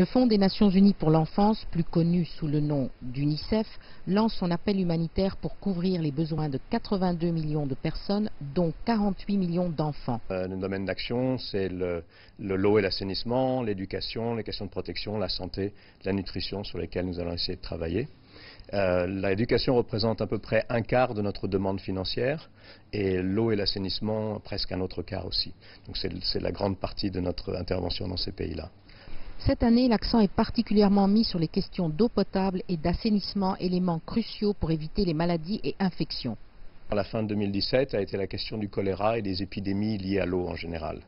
Le Fonds des Nations Unies pour l'enfance, plus connu sous le nom d'UNICEF, lance son appel humanitaire pour couvrir les besoins de 82 millions de personnes, dont 48 millions d'enfants. Nos domaines d'action, c'est l'eau et l'assainissement, l'éducation, les questions de protection, la santé, la nutrition sur lesquelles nous allons essayer de travailler. L'éducation représente à peu près un quart de notre demande financière et l'eau et l'assainissement presque un autre quart aussi. Donc c'est la grande partie de notre intervention dans ces pays-là. Cette année, l'accent est particulièrement mis sur les questions d'eau potable et d'assainissement, éléments cruciaux pour éviter les maladies et infections. À la fin de 2017 a été la question du choléra et des épidémies liées à l'eau en général.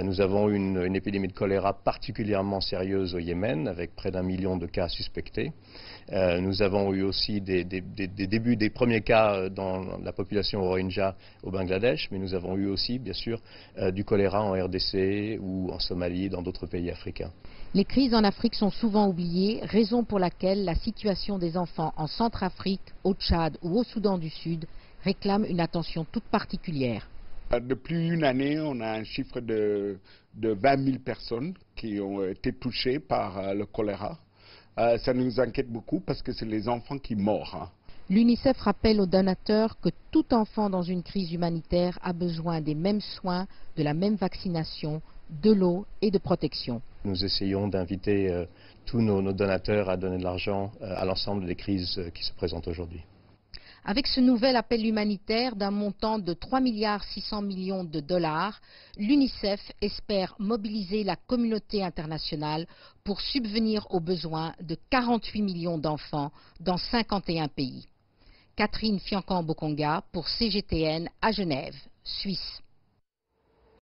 Nous avons eu une épidémie de choléra particulièrement sérieuse au Yémen, avec près d'1 million de cas suspectés. Nous avons eu aussi des débuts des premiers cas dans la population Rohingya au Bangladesh, mais nous avons eu aussi, bien sûr, du choléra en RDC ou en Somalie, dans d'autres pays africains. Les crises en Afrique sont souvent oubliées, raison pour laquelle la situation des enfants en Centrafrique, au Tchad ou au Soudan du Sud réclame une attention toute particulière. Depuis une année, on a un chiffre de 20 000 personnes qui ont été touchées par le choléra. Ça nous inquiète beaucoup parce que c'est les enfants qui meurent. L'UNICEF rappelle aux donateurs que tout enfant dans une crise humanitaire a besoin des mêmes soins, de la même vaccination, de l'eau et de protection. Nous essayons d'inviter tous nos donateurs à donner de l'argent à l'ensemble des crises qui se présentent aujourd'hui. Avec ce nouvel appel humanitaire d'un montant de 3,6 milliards de dollars, l'UNICEF espère mobiliser la communauté internationale pour subvenir aux besoins de 48 millions d'enfants dans 51 pays. Catherine Fiancan-Bokonga pour CGTN à Genève, Suisse.